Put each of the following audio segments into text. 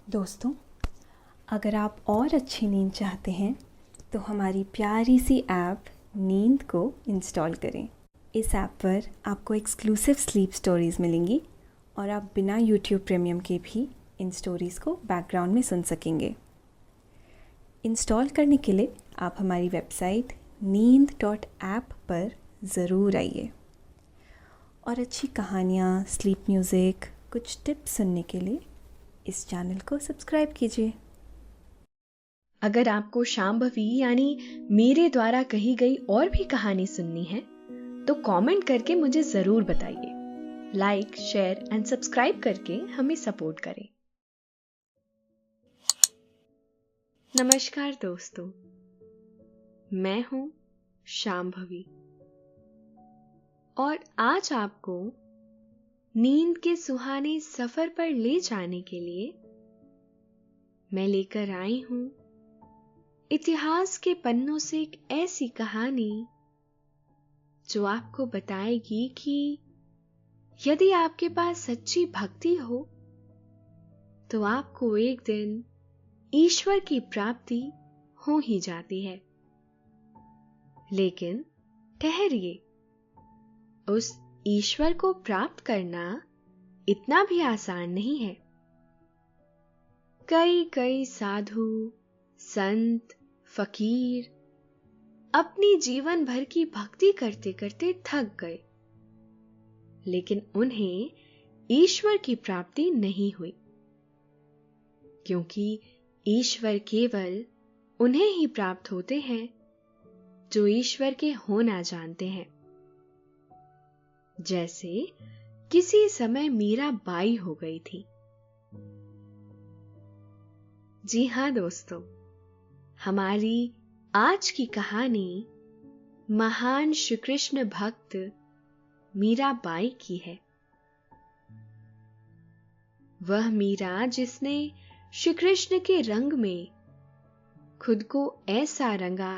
दोस्तों, अगर आप और अच्छी नींद चाहते हैं तो हमारी प्यारी सी ऐप नींद को इंस्टॉल करें। इस ऐप पर आपको एक्सक्लूसिव स्लीप स्टोरीज़ मिलेंगी और आप बिना यूट्यूब प्रीमियम के भी इन स्टोरीज़ को बैकग्राउंड में सुन सकेंगे। इंस्टॉल करने के लिए आप हमारी वेबसाइट neend.app पर ज़रूर आइए और अच्छी कहानियाँ, स्लीप म्यूज़िक, कुछ टिप्स सुनने के लिए इस चैनल को सब्सक्राइब कीजिए। अगर आपको शांभवी यानी मेरे द्वारा कही गई और भी कहानी सुननी है तो कमेंट करके मुझे जरूर बताइए। लाइक, शेयर एंड सब्सक्राइब करके हमें सपोर्ट करें। नमस्कार दोस्तों, मैं हूं शांभवी और आज आपको नींद के सुहाने सफर पर ले जाने के लिए मैं लेकर आई हूं इतिहास के पन्नों से एक ऐसी कहानी जो आपको बताएगी कि यदि आपके पास सच्ची भक्ति हो तो आपको एक दिन ईश्वर की प्राप्ति हो ही जाती है। लेकिन ठहरिए, उस ईश्वर को प्राप्त करना इतना भी आसान नहीं है। कई कई साधु, संत, फकीर अपनी जीवन भर की भक्ति करते करते थक गए, लेकिन उन्हें ईश्वर की प्राप्ति नहीं हुई, क्योंकि ईश्वर केवल उन्हें ही प्राप्त होते हैं जो ईश्वर के होना जानते हैं। जैसे किसी समय मीराबाई हो गई थी। जी हां दोस्तों, हमारी आज की कहानी महान श्री कृष्ण भक्त मीराबाई की है। वह मीरा जिसने श्री कृष्ण के रंग में खुद को ऐसा रंगा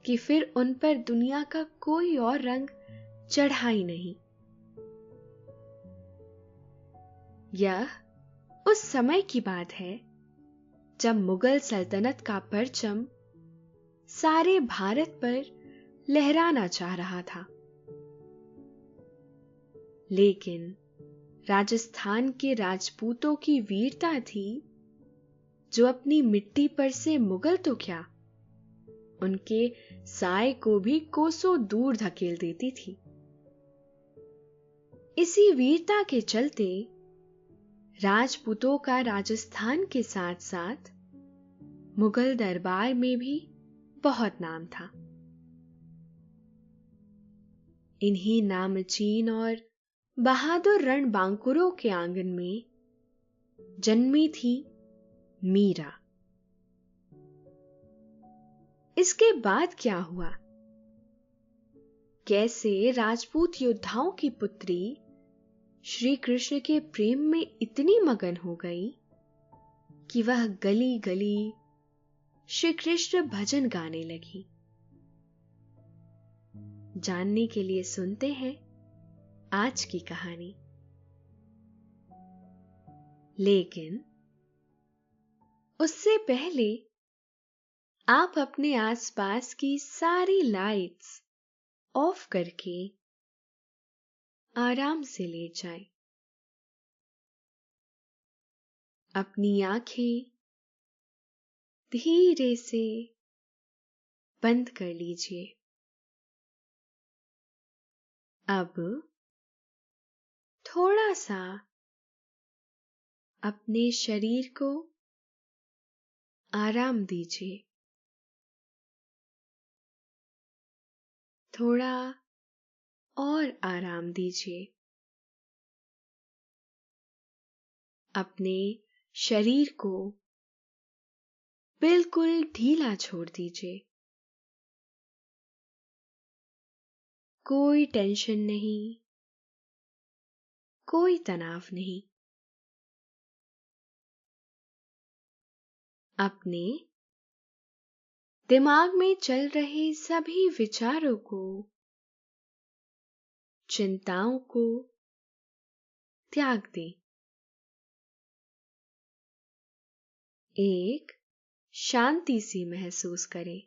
कि फिर उन पर दुनिया का कोई और रंग चढ़ा ही नहीं। यह उस समय की बात है जब मुगल सल्तनत का परचम सारे भारत पर लहराना चाह रहा था। लेकिन राजस्थान के राजपूतों की वीरता थी जो अपनी मिट्टी पर से मुगल तो क्या, उनके साए को भी कोसों दूर धकेल देती थी। इसी वीरता के चलते राजपूतों का राजस्थान के साथ साथ मुगल दरबार में भी बहुत नाम था। इन्हीं नामचीन और बहादुर रणबांकुरों के आंगन में जन्मी थी मीरा। इसके बाद क्या हुआ? कैसे राजपूत योद्धाओं की पुत्री श्री कृष्ण के प्रेम में इतनी मगन हो गई कि वह गली गली श्री कृष्ण भजन गाने लगी। जानने के लिए सुनते हैं आज की कहानी। लेकिन उससे पहले आप अपने आसपास की सारी लाइट्स ऑफ करके आराम से लेट जाएं। अपनी आंखें धीरे से बंद कर लीजिए। अब थोड़ा सा अपने शरीर को आराम दीजिए। थोड़ा और आराम दीजिए। अपने शरीर को बिल्कुल ढीला छोड़ दीजिए। कोई टेंशन नहीं, कोई तनाव नहीं। अपने दिमाग में चल रहे सभी विचारों को, चिंताओं को त्याग दें। एक शांति सी महसूस करें।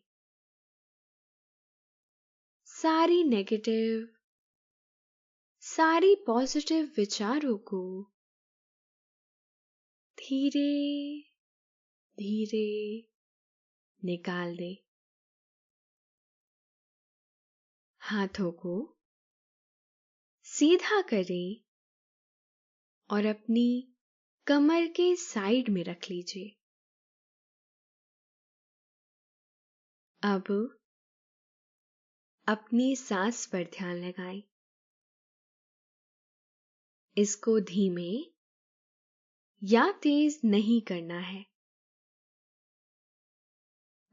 सारी नेगेटिव, सारी पॉजिटिव विचारों को धीरे धीरे निकाल दें। हाथों को सीधा करें और अपनी कमर के साइड में रख लीजिए। अब अपनी सांस पर ध्यान लगाएं। इसको धीमे या तेज नहीं करना है।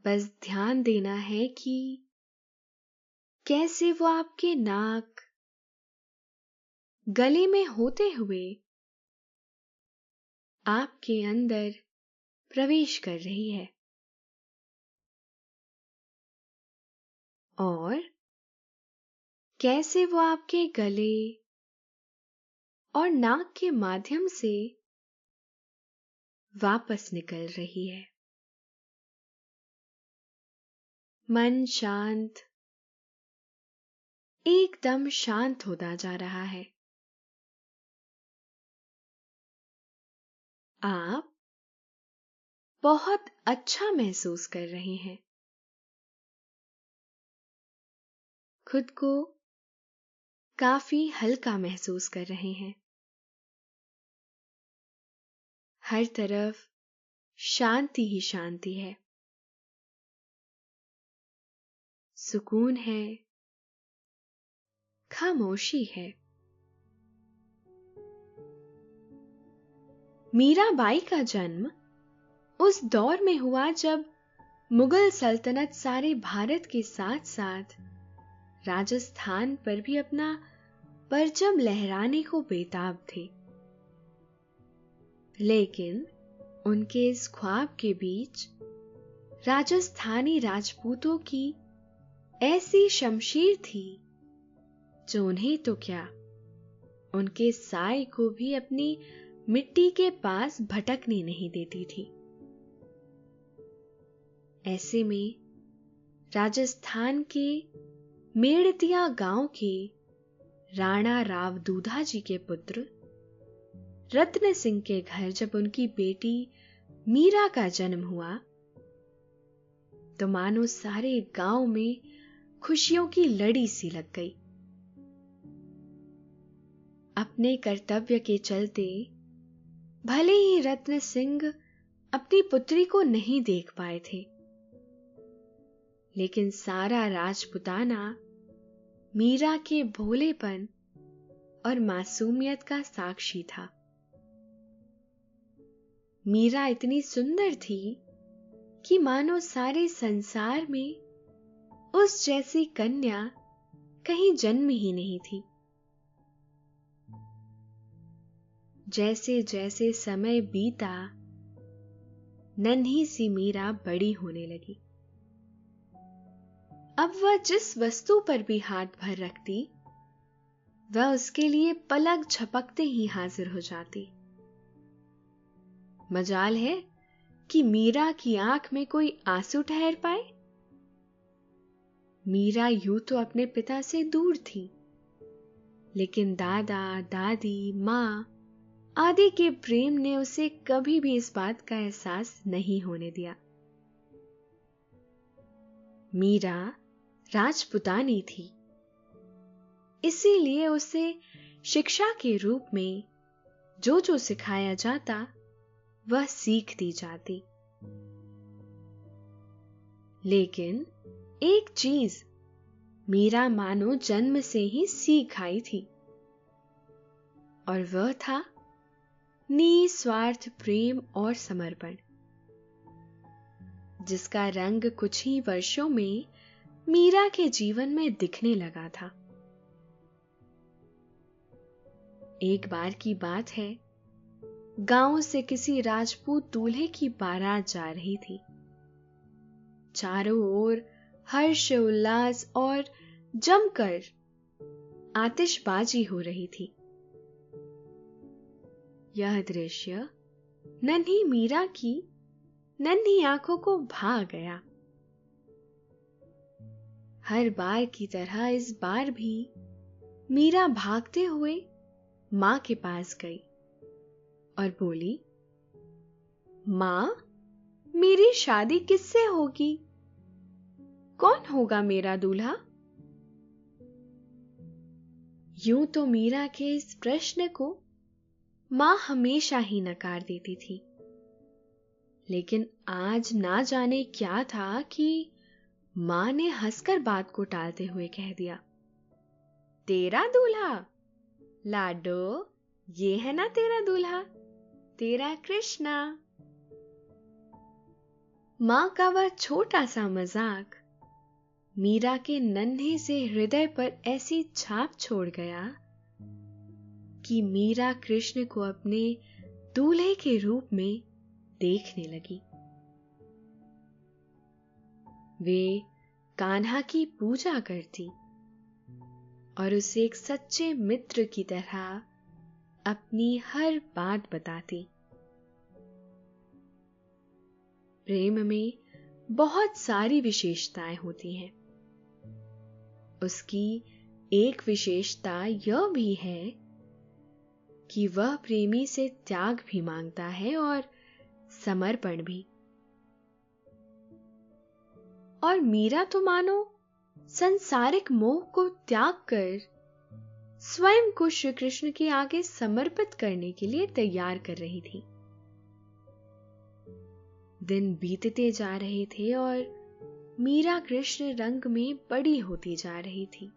बस ध्यान देना है कि कैसे वो आपके नाक, गले में होते हुए आपके अंदर प्रवेश कर रही है और कैसे वो आपके गले और नाक के माध्यम से वापस निकल रही है। मन शांत, एकदम शांत होता जा रहा है। आप बहुत अच्छा महसूस कर रहे हैं। खुद को काफी हल्का महसूस कर रहे हैं। हर तरफ शांति ही शांति है, सुकून है, खामोशी है। मीराबाई का जन्म उस दौर में हुआ जब मुगल सल्तनत सारे भारत के साथ साथ राजस्थान पर भी अपना परचम लहराने को बेताब थे। लेकिन उनके इस ख्वाब के बीच राजस्थानी राजपूतों की ऐसी शमशीर थी जो उन्हें तो क्या, उनके साए को भी अपनी मिट्टी के पास भटकने नहीं देती थी। ऐसे में राजस्थान के मेड़तिया गांव के राणा राव दूधा जी के पुत्र रत्न सिंह के घर जब उनकी बेटी मीरा का जन्म हुआ तो मानो सारे गांव में खुशियों की लड़ी सी लग गई। अपने कर्तव्य के चलते भले ही रत्न सिंह अपनी पुत्री को नहीं देख पाए थे, लेकिन सारा राजपुताना मीरा के भोलेपन और मासूमियत का साक्षी था। मीरा इतनी सुंदर थी कि मानो सारे संसार में उस जैसी कन्या कहीं जन्म ही नहीं थी। जैसे जैसे समय बीता, नन्ही सी मीरा बड़ी होने लगी। अब वह जिस वस्तु पर भी हाथ भर रखती, वह उसके लिए पलक झपकते ही हाजिर हो जाती। मजाल है कि मीरा की आंख में कोई आंसू ठहर पाए। मीरा यूं तो अपने पिता से दूर थी, लेकिन दादा, दादी, मां आदि के प्रेम ने उसे कभी भी इस बात का एहसास नहीं होने दिया। मीरा राजपुतानी थी, इसीलिए उसे शिक्षा के रूप में जो जो सिखाया जाता वह सीखती जाती। लेकिन एक चीज मीरा मानो जन्म से ही सीख आई थी, और वह था निस्वार्थ प्रेम और समर्पण, जिसका रंग कुछ ही वर्षों में मीरा के जीवन में दिखने लगा था। एक बार की बात है, गांव से किसी राजपूत दूल्हे की बारात जा रही थी। चारों ओर हर्ष उल्लास और जमकर आतिशबाजी हो रही थी। यह दृश्य नन्ही मीरा की नन्ही आंखों को भा गया। हर बार की तरह इस बार भी मीरा भागते हुए मां के पास गई और बोली, मां, मेरी शादी किससे होगी? कौन होगा मेरा दूल्हा? यूं तो मीरा के इस प्रश्न को मां हमेशा ही नकार देती थी, लेकिन आज ना जाने क्या था कि मां ने हंसकर बात को टालते हुए कह दिया, तेरा दूल्हा? लाडो, ये है ना तेरा दूल्हा, तेरा कृष्णा। मां का वह छोटा सा मजाक मीरा के नन्हे से हृदय पर ऐसी छाप छोड़ गया कि मीरा कृष्ण को अपने दूल्हे के रूप में देखने लगी। वे कान्हा की पूजा करती और उसे एक सच्चे मित्र की तरह अपनी हर बात बताती। प्रेम में बहुत सारी विशेषताएं होती हैं। उसकी एक विशेषता यह भी है कि वह प्रेमी से त्याग भी मांगता है और समर्पण भी। और मीरा तो मानो संसारिक मोह को त्याग कर स्वयं को श्री कृष्ण के आगे समर्पित करने के लिए तैयार कर रही थी। दिन बीतते जा रहे थे और मीरा कृष्ण रंग में बड़ी होती जा रही थी।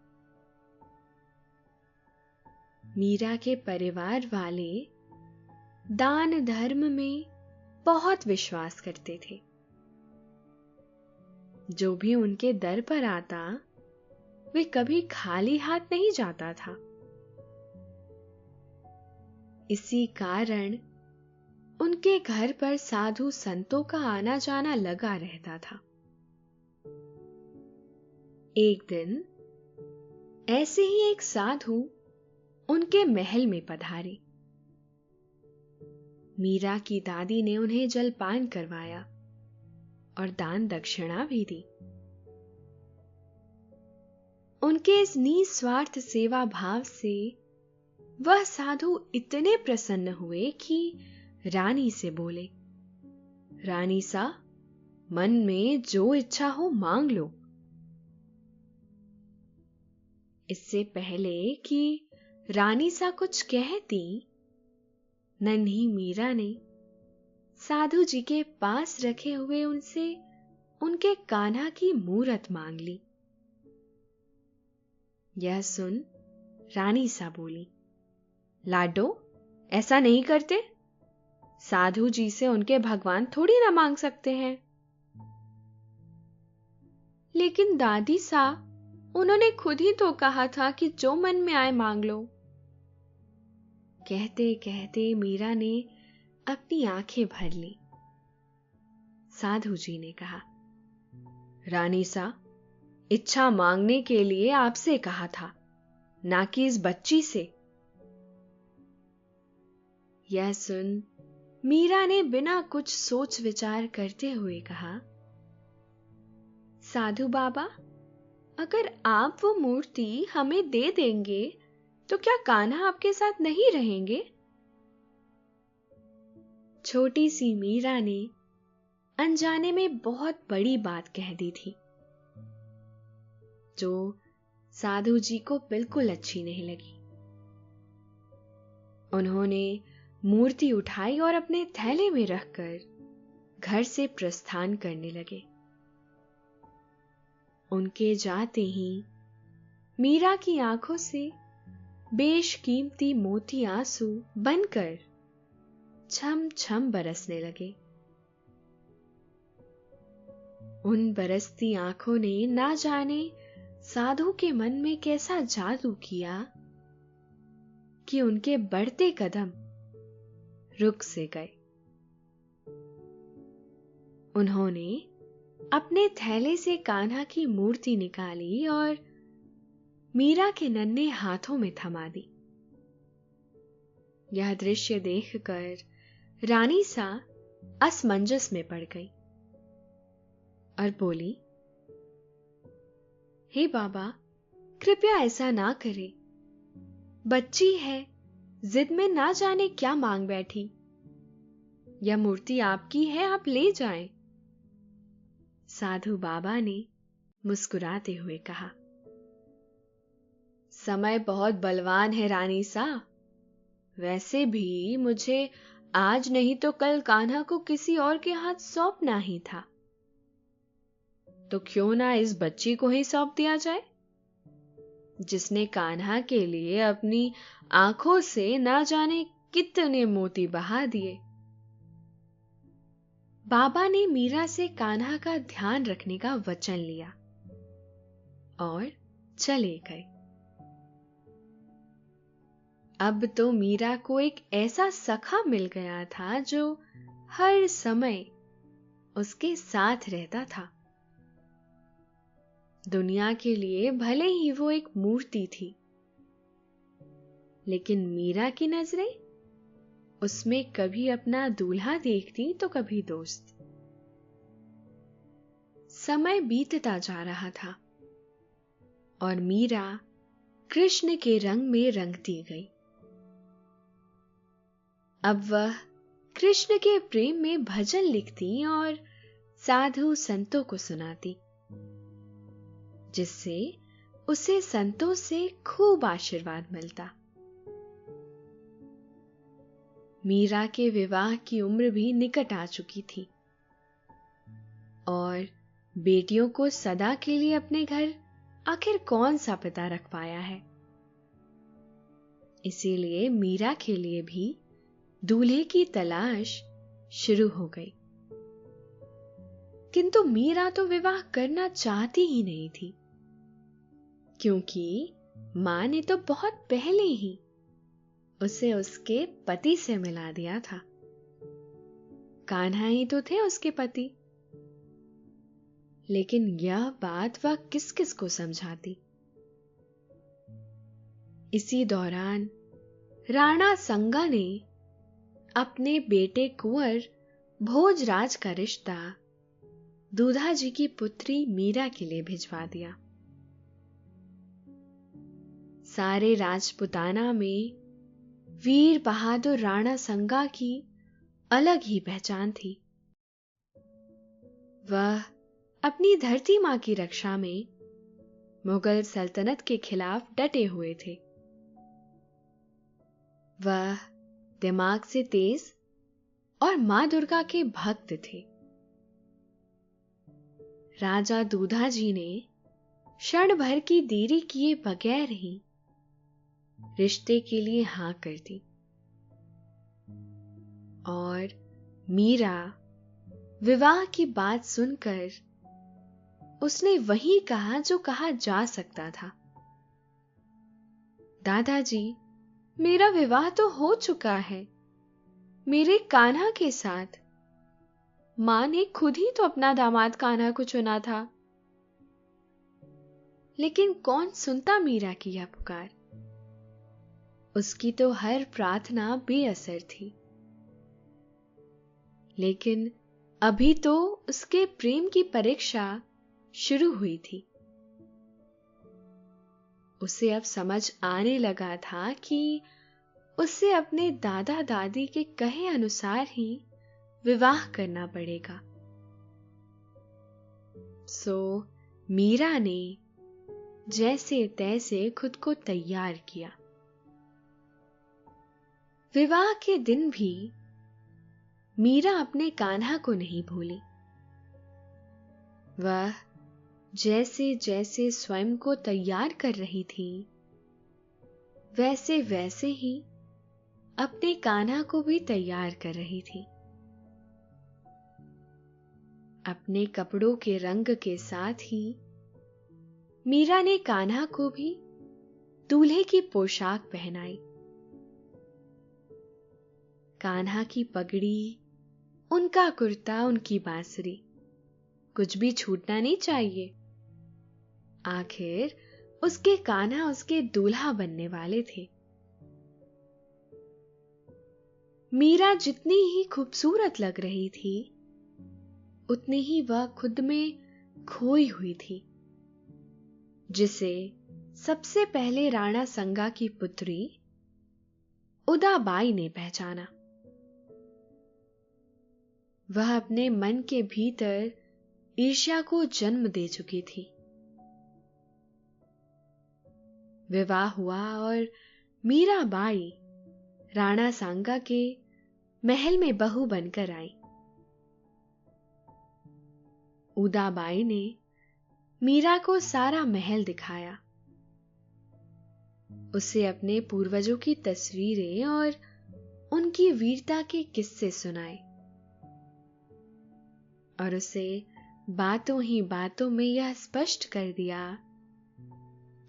मीरा के परिवार वाले दान धर्म में बहुत विश्वास करते थे। जो भी उनके दर पर आता, वे कभी खाली हाथ नहीं जाता था। इसी कारण उनके घर पर साधु संतों का आना जाना लगा रहता था। एक दिन ऐसे ही एक साधु उनके महल में पधारे। मीरा की दादी ने उन्हें जलपान करवाया और दान दक्षिणा भी दी। उनके इस निस्वार्थ सेवा भाव से वह साधु इतने प्रसन्न हुए कि रानी से बोले, रानी सा, मन में जो इच्छा हो मांग लो। इससे पहले कि रानी सा कुछ कहती, नन्ही मीरा ने साधु जी के पास रखे हुए उनसे उनके कान्हा की मूरत मांग ली। यह सुन रानी सा बोली, लाडो, ऐसा नहीं करते। साधु जी से उनके भगवान थोड़ी ना मांग सकते हैं। लेकिन दादी सा, उन्होंने खुद ही तो कहा था कि जो मन में आए मांग लो। कहते कहते मीरा ने अपनी आंखें भर ली। साधु जी ने कहा, रानी सा, इच्छा मांगने के लिए आपसे कहा था, ना कि इस बच्ची से। यह सुन मीरा ने बिना कुछ सोच विचार करते हुए कहा, साधु बाबा, अगर आप वो मूर्ति हमें दे देंगे तो क्या कान्हा आपके साथ नहीं रहेंगे? छोटी सी मीरा ने अनजाने में बहुत बड़ी बात कह दी थी, जो साधु जी को बिल्कुल अच्छी नहीं लगी। उन्होंने मूर्ति उठाई और अपने थैले में रखकर घर से प्रस्थान करने लगे। उनके जाते ही मीरा की आंखों से बेशकीमती मोती आंसू बनकर छम छम बरसने लगे। उन बरसती आंखों ने ना जाने साधु के मन में कैसा जादू किया कि उनके बढ़ते कदम रुक से गए। उन्होंने अपने थैले से कान्हा की मूर्ति निकाली और मीरा के नन्हे हाथों में थमा दी। यह दृश्य देखकर रानी सा असमंजस में पड़ गई और बोली, हे बाबा, कृपया ऐसा ना करे। बच्ची है, जिद में ना जाने क्या मांग बैठी। यह मूर्ति आपकी है, आप ले जाएं। साधु बाबा ने मुस्कुराते हुए कहा, समय बहुत बलवान है रानी सा। वैसे भी मुझे आज नहीं तो कल कान्हा को किसी और के हाथ सौंपना ही था, तो क्यों ना इस बच्ची को ही सौंप दिया जाए, जिसने कान्हा के लिए अपनी आंखों से ना जाने कितने मोती बहा दिए। बाबा ने मीरा से कान्हा का ध्यान रखने का वचन लिया और चले गए। अब तो मीरा को एक ऐसा सखा मिल गया था जो हर समय उसके साथ रहता था। दुनिया के लिए भले ही वो एक मूर्ति थी, लेकिन मीरा की नजरें उसमें कभी अपना दूल्हा देखती तो कभी दोस्त। समय बीतता जा रहा था और मीरा कृष्ण के रंग में रंगती गई। अब वह कृष्ण के प्रेम में भजन लिखती और साधु संतों को सुनाती, जिससे उसे संतों से खूब आशीर्वाद मिलता। मीरा के विवाह की उम्र भी निकट आ चुकी थी और बेटियों को सदा के लिए अपने घर आखिर कौन सा पिता रख पाया है। इसीलिए मीरा के लिए भी दूल्हे की तलाश शुरू हो गई। किंतु मीरा तो विवाह करना चाहती ही नहीं थी, क्योंकि मां ने तो बहुत पहले ही उसे उसके पति से मिला दिया था। कान्हा ही तो थे उसके पति। लेकिन यह बात वह किस किस को समझाती। इसी दौरान राणा संगा ने अपने बेटे कुंवर भोजराज का रिश्ता दूधा जी की पुत्री मीरा के लिए भिजवा दिया। सारे राजपुताना में वीर बहादुर राणा संगा की अलग ही पहचान थी। वह अपनी धरती मां की रक्षा में मुगल सल्तनत के खिलाफ डटे हुए थे। वह दिमाग से तेज और मां दुर्गा के भक्त थे। राजा दूधा जी ने क्षण भर की देरी किए बगैर ही रिश्ते के लिए हां कर दी और मीरा विवाह की बात सुनकर उसने वही कहा जो कहा जा सकता था। दादाजी, मेरा विवाह तो हो चुका है, मेरे कान्हा के साथ। मां ने खुद ही तो अपना दामाद कान्हा को चुना था। लेकिन कौन सुनता मीरा की यह पुकार। उसकी तो हर प्रार्थना बेअसर थी। लेकिन अभी तो उसके प्रेम की परीक्षा शुरू हुई थी। उसे अब समझ आने लगा था कि उसे अपने दादा दादी के कहे अनुसार ही विवाह करना पड़ेगा। सो मीरा ने जैसे तैसे खुद को तैयार किया। विवाह के दिन भी मीरा अपने कान्हा को नहीं भूली। वह जैसे जैसे स्वयं को तैयार कर रही थी, वैसे वैसे ही अपने कान्हा को भी तैयार कर रही थी। अपने कपड़ों के रंग के साथ ही मीरा ने कान्हा को भी दूल्हे की पोशाक पहनाई। कान्हा की पगड़ी, उनका कुर्ता, उनकी बांसुरी, कुछ भी छूटना नहीं चाहिए। आखिर उसके कान्हा उसके दूल्हा बनने वाले थे। मीरा जितनी ही खूबसूरत लग रही थी, उतनी ही वह खुद में खोई हुई थी, जिसे सबसे पहले राणा संगा की पुत्री उदाबाई ने पहचाना। वह अपने मन के भीतर ईर्ष्या को जन्म दे चुकी थी। विवाह हुआ और मीराबाई राणा सांगा के महल में बहू बनकर आई। उदाबाई ने मीरा को सारा महल दिखाया, उसे अपने पूर्वजों की तस्वीरें और उनकी वीरता के किस्से सुनाए और उसे बातों ही बातों में यह स्पष्ट कर दिया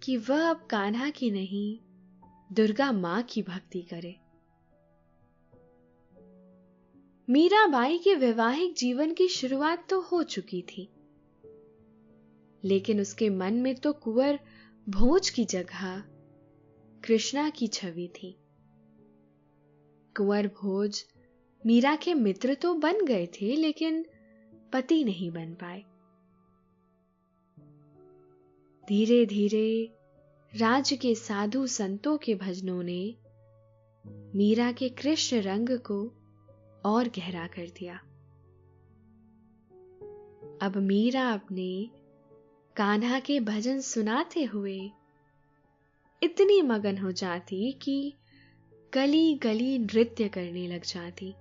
कि वह अब कान्हा की नहीं, दुर्गा मां की भक्ति करे। मीराबाई के वैवाहिक जीवन की शुरुआत तो हो चुकी थी, लेकिन उसके मन में तो कुंवर भोज की जगह कृष्णा की छवि थी। कुंवर भोज मीरा के मित्र तो बन गए थे, लेकिन पति नहीं बन पाए। धीरे धीरे राज्य के साधु संतों के भजनों ने मीरा के कृष्ण रंग को और गहरा कर दिया। अब मीरा अपने कान्हा के भजन सुनाते हुए इतनी मगन हो जाती कि गली गली नृत्य करने लग जाती।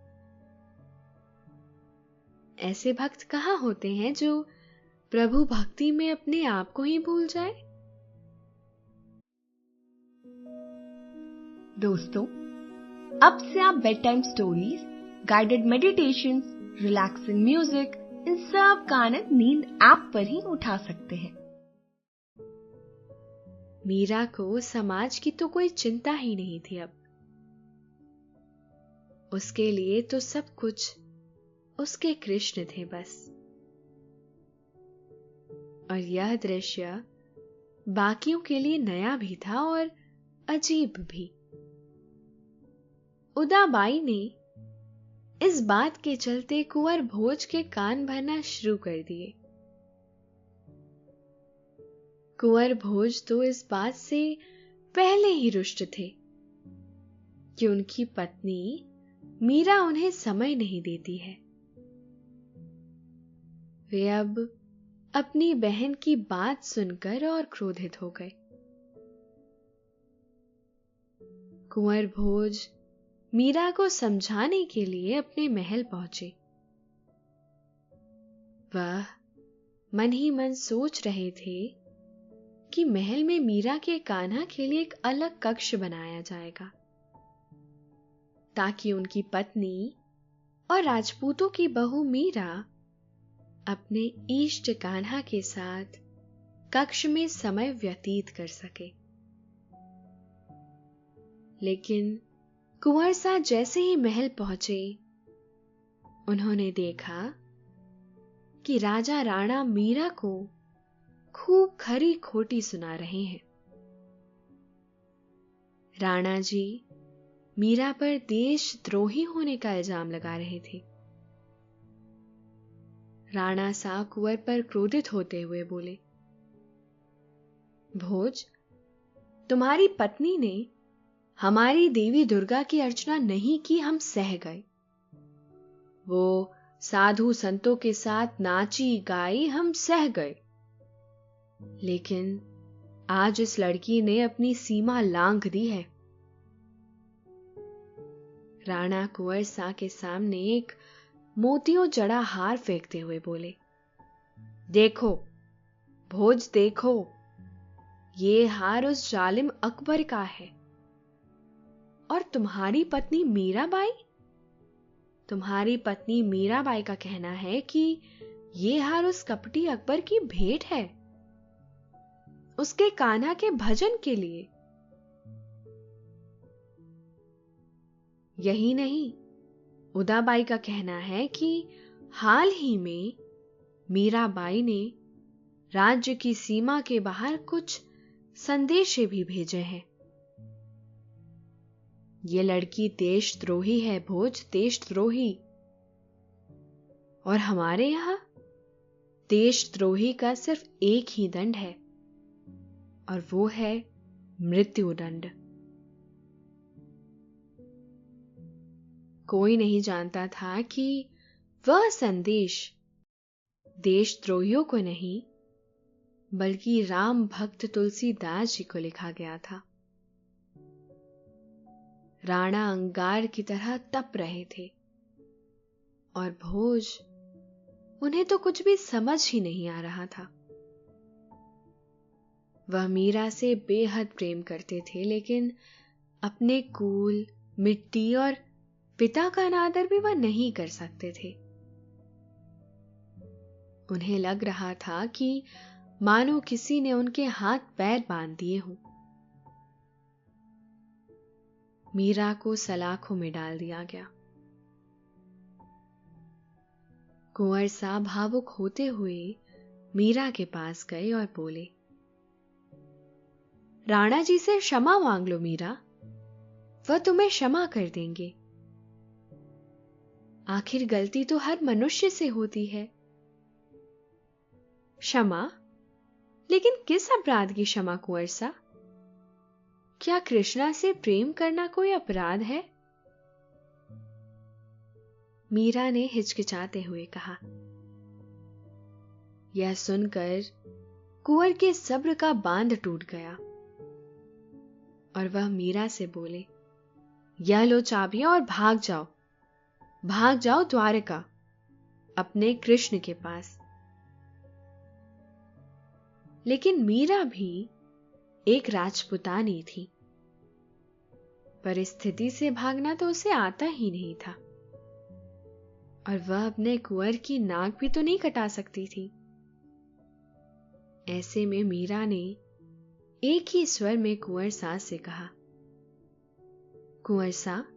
ऐसे भक्त कहाँ होते हैं जो प्रभु भक्ति में अपने आप को ही भूल जाए। दोस्तों, अब से आप bed time stories, guided meditations, relaxing music, इन सब का आनंद नींद ऐप पर ही उठा सकते हैं। मीरा को समाज की तो कोई चिंता ही नहीं थी अब। उसके लिए तो सब कुछ उसके कृष्ण थे बस। और यह दृश्य बाकियों के लिए नया भी था और अजीब भी। उदाबाई ने इस बात के चलते कुंवर भोज के कान भरना शुरू कर दिए। कुंवर भोज तो इस बात से पहले ही रुष्ट थे कि उनकी पत्नी मीरा उन्हें समय नहीं देती है। वे अब अपनी बहन की बात सुनकर और क्रोधित हो गए। कुंवर भोज मीरा को समझाने के लिए अपने महल पहुंचे। वह मन ही मन सोच रहे थे कि महल में मीरा के कान्हा के लिए एक अलग कक्ष बनाया जाएगा, ताकि उनकी पत्नी और राजपूतों की बहू मीरा अपने इष्ट कान्हा के साथ कक्ष में समय व्यतीत कर सके। लेकिन कुंवर साहब जैसे ही महल पहुंचे, उन्होंने देखा कि राजा राणा मीरा को खूब खरी खोटी सुना रहे हैं। राणा जी मीरा पर देशद्रोही होने का इल्जाम लगा रहे थे। राणा साहब कुंवर पर क्रोधित होते हुए बोले, भोज, तुम्हारी पत्नी ने हमारी देवी दुर्गा की अर्चना नहीं की, हम सह गए। वो साधु संतों के साथ नाची गाई, हम सह गए। लेकिन आज इस लड़की ने अपनी सीमा लांघ दी है। राणा कुंवर साहब के सामने एक मोतियों जड़ा हार फेंकते हुए बोले, देखो भोज, देखो, ये हार उस जालिम अकबर का है। और तुम्हारी पत्नी मीराबाई, तुम्हारी पत्नी मीराबाई का कहना है कि ये हार उस कपटी अकबर की भेंट है, उसके कान्हा के भजन के लिए। यही नहीं, उदाबाई का कहना है कि हाल ही में मीराबाई ने राज्य की सीमा के बाहर कुछ संदेशे भी भेजे हैं। ये लड़की देशद्रोही है भोज, देशद्रोही। और हमारे यहां देशद्रोही का सिर्फ एक ही दंड है, और वो है मृत्युदंड। कोई नहीं जानता था कि वह संदेश देशद्रोहियों को नहीं, बल्कि राम भक्त तुलसीदास जी को लिखा गया था। राणा अंगार की तरह तप रहे थे, और भोज, उन्हें तो कुछ भी समझ ही नहीं आ रहा था। वह मीरा से बेहद प्रेम करते थे, लेकिन अपने कुल, मिट्टी और पिता का अनादर भी वह नहीं कर सकते थे। उन्हें लग रहा था कि मानो किसी ने उनके हाथ पैर बांध दिए हों। मीरा को सलाखों में डाल दिया गया। कुंवर साहब भावुक होते हुए मीरा के पास गए और बोले, राणा जी से क्षमा मांग लो मीरा, वह तुम्हें क्षमा कर देंगे। आखिर गलती तो हर मनुष्य से होती है। क्षमा? लेकिन किस अपराध की क्षमा कुंवर साहब? क्या कृष्णा से प्रेम करना कोई अपराध है? मीरा ने हिचकिचाते हुए कहा। यह सुनकर कुंवर के सब्र का बांध टूट गया, और वह मीरा से बोले, यह लो चाबियां और भाग जाओ द्वारका, अपने कृष्ण के पास। लेकिन मीरा भी एक राजपुतानी थी। परिस्थिति से भागना तो उसे आता ही नहीं था, और वह अपने कुंवर की नाक भी तो नहीं कटा सकती थी। ऐसे में मीरा ने एक ही स्वर में कुंवर साहब से कहा, कुंवर साहब,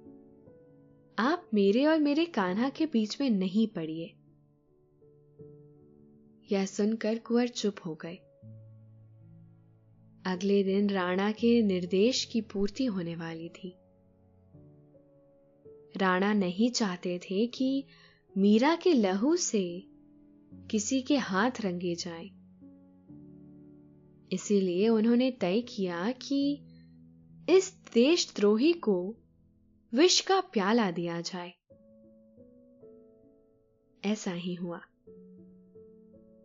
आप मेरे और मेरे कान्हा के बीच में नहीं पड़िए। यह सुनकर कुंवर चुप हो गए। अगले दिन राणा के निर्देश की पूर्ति होने वाली थी। राणा नहीं चाहते थे कि मीरा के लहू से किसी के हाथ रंगे जाएं। इसीलिए उन्होंने तय किया कि इस देशद्रोही को विष का प्याला दिया जाए। ऐसा ही हुआ।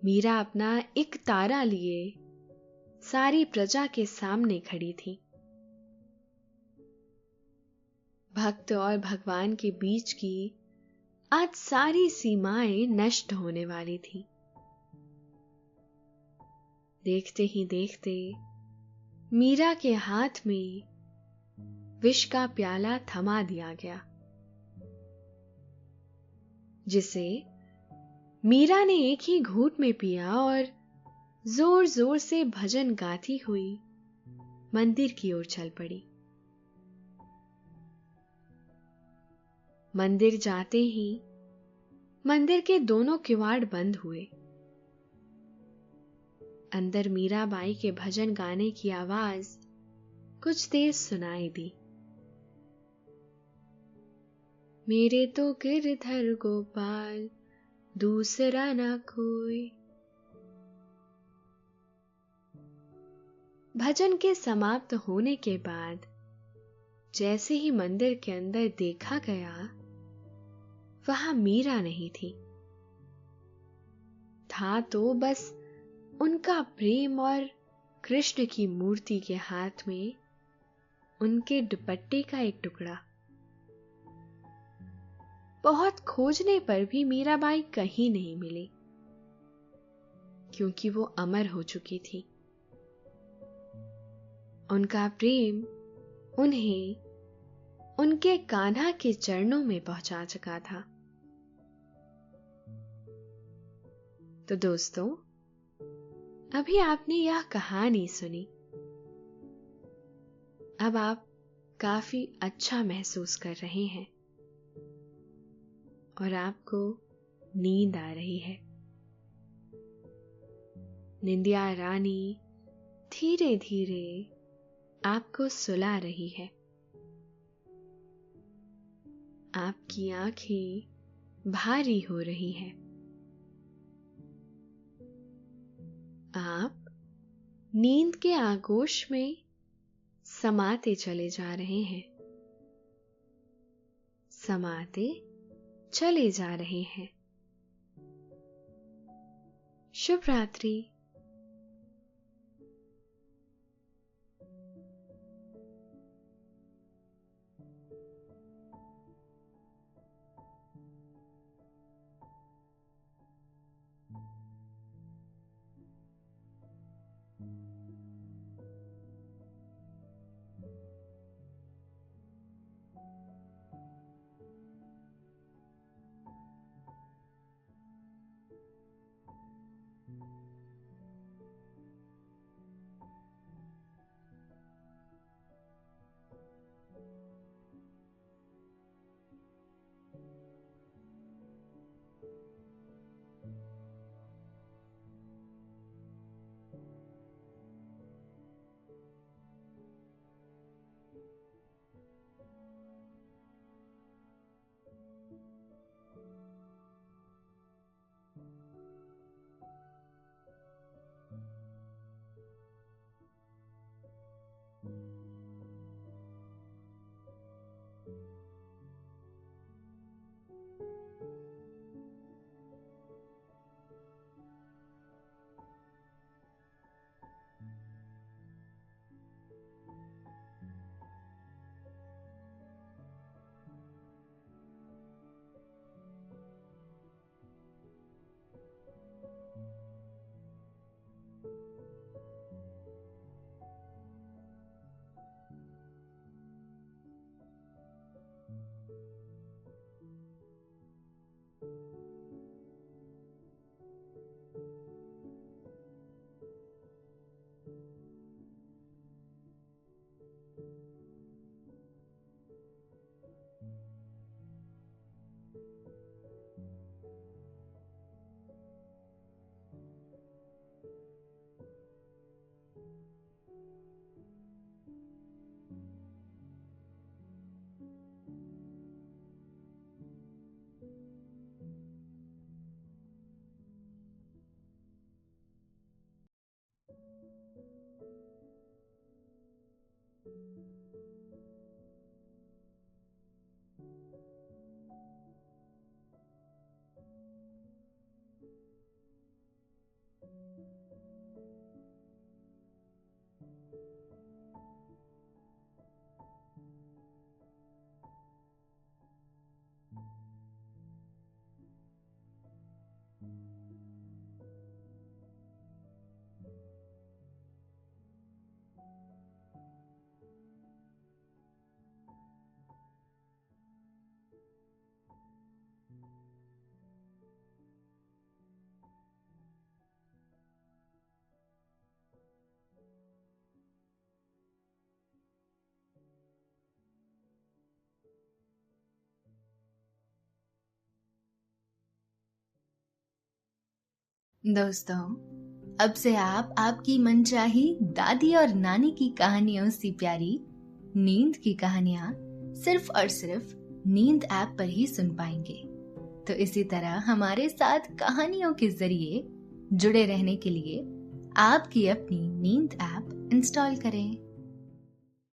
मीरा अपना एक तारा लिए सारी प्रजा के सामने खड़ी थी। भक्त और भगवान के बीच की आज सारी सीमाएं नष्ट होने वाली थी। देखते ही देखते मीरा के हाथ में विष का प्याला थमा दिया गया, जिसे मीरा ने एक ही घूंट में पिया और जोर जोर से भजन गाती हुई मंदिर की ओर चल पड़ी। मंदिर जाते ही मंदिर के दोनों किवाड़ बंद हुए। अंदर मीराबाई के भजन गाने की आवाज कुछ तेज सुनाई दी। मेरे तो गिरधर गोपाल दूसरा ना कोई। भजन के समाप्त होने के बाद जैसे ही मंदिर के अंदर देखा गया, वहां मीरा नहीं थी। था तो बस उनका प्रेम और कृष्ण की मूर्ति के हाथ में उनके दुपट्टे का एक टुकड़ा। बहुत खोजने पर भी मीराबाई कहीं नहीं मिली, क्योंकि वो अमर हो चुकी थी। उनका प्रेम उन्हें उनके कान्हा के चरणों में पहुंचा चुका था। तो दोस्तों, अभी आपने यह कहानी सुनी। अब आप काफी अच्छा महसूस कर रहे हैं और आपको नींद आ रही है। निंदिया रानी धीरे धीरे आपको सुला रही है। आपकी आंखें भारी हो रही हैं। आप नींद के आगोश में समाते चले जा रहे हैं, समाते चले जा रहे हैं। शुभ रात्रि। दोस्तों, अब से आप आपकी मनचाही दादी और नानी की कहानियों से प्यारी नींद की कहानियां सिर्फ और सिर्फ नींद ऐप पर ही सुन पाएंगे। तो इसी तरह हमारे साथ कहानियों के जरिए जुड़े रहने के लिए आपकी अपनी नींद ऐप इंस्टॉल करें।